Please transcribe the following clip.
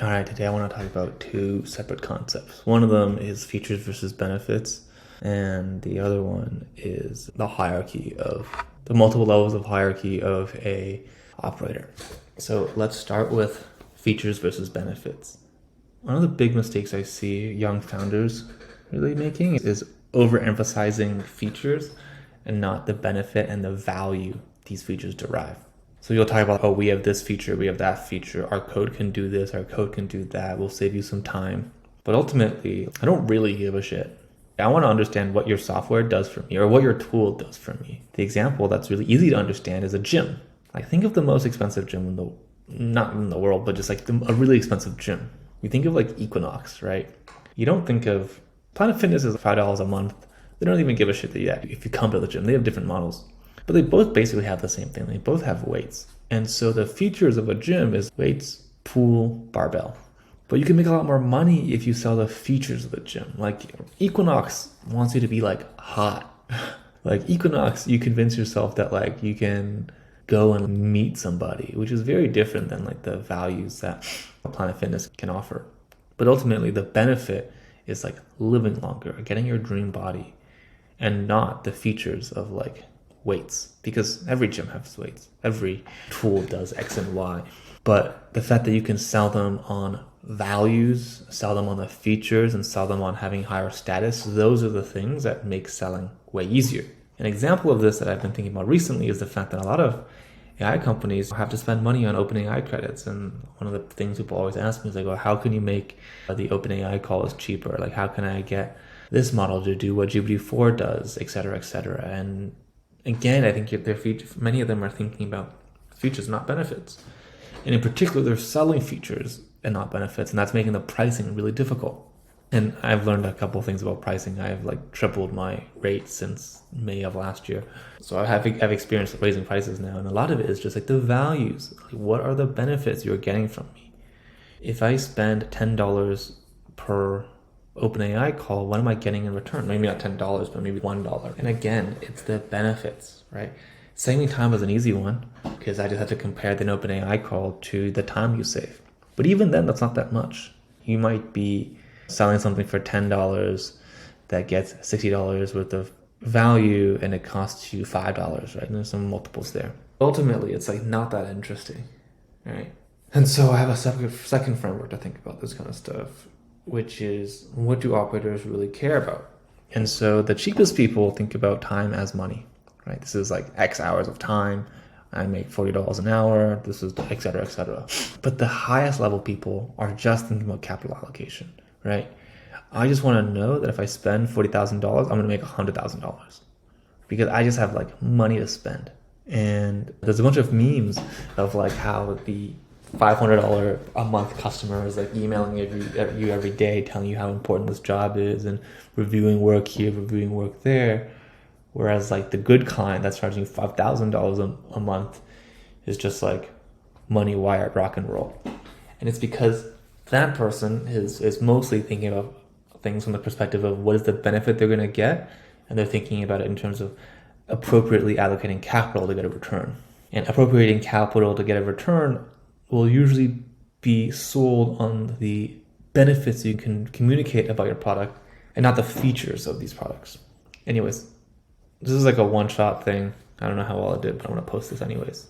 All right, today I want to talk about two separate concepts. One of them is features versus benefits, and the other one is the hierarchy of the multiple levels of hierarchy of a operator. So let's start with features versus benefits. One of the big mistakes I see young founders really making is overemphasizing features and not the benefit and the value these features derive. So you'll talk about, oh, we have this feature, we have that feature, our code can do this, our code can do that, we'll save you some time. But ultimately, I don't really give a shit. I want to understand what your software does for me or what your tool does for me. The example that's really easy to understand is a gym. Like, think of the most expensive gym not in the world, but just like a really expensive gym. You think of like Equinox, right? You don't think of Planet Fitness is $5 a month. They don't even give a shit that if you come to the gym. They have different models. But they both basically have the same thing. They both have weights. And so the features of a gym is weights, pool, barbell. But you can make a lot more money if you sell the features of the gym. Like Equinox wants you to be like hot. Like Equinox, you convince yourself that like you can go and meet somebody, which is very different than like the values that Planet Fitness can offer. But ultimately the benefit is like living longer, getting your dream body, and not the features of like weights, because every gym has weights. Every tool does X and Y. But the fact that you can sell them on values, sell them on the features, and sell them on having higher status, those are the things that make selling way easier. An example of this that I've been thinking about recently is the fact that a lot of AI companies have to spend money on OpenAI credits. And one of the things people always ask me is like, well, how can you make the OpenAI calls cheaper? Like, how can I get this model to do what GPT-4 does, et cetera, et cetera? And again, I think many of them are thinking about features, not benefits. And in particular, they're selling features and not benefits. And that's making the pricing really difficult. And I've learned a couple of things about pricing. I've like tripled my rate since May of last year. So I've experienced raising prices now. And a lot of it is just like the values. Like, what are the benefits you're getting from me? If I spend $10 per OpenAI call, what am I getting in return? Maybe not $10, but maybe $1. And again, it's the benefits, right? Saving time was an easy one because I just had to compare the OpenAI call to the time you save. But even then, that's not that much. You might be selling something for $10 that gets $60 worth of value and it costs you $5, right? And there's some multiples there. Ultimately, it's like not that interesting, right? And so I have a second framework to think about this kind of stuff, which is, what do operators really care about? And so the cheapest people think about time as money, right? This is like X hours of time. I make $40 an hour. This is et cetera, et cetera. But the highest level people are just thinking about capital allocation, right? I just want to know that if I spend $40,000, I'm going to make $100,000 because I just have like money to spend. And there's a bunch of memes of like how the $500 a month customer is like emailing you every day, telling you how important this job is and reviewing work here, reviewing work there. Whereas like the good client that's charging you $5,000 a month is just like money wired rock and roll. And it's because that person is mostly thinking about things from the perspective of what is the benefit they're going to get. And they're thinking about it in terms of appropriately allocating capital to get a return. And appropriating capital to get a return will usually be sold on the benefits you can communicate about your product and not the features of these products. Anyways, this is like a one-shot thing. I don't know how well it did, but I'm going to post this anyways.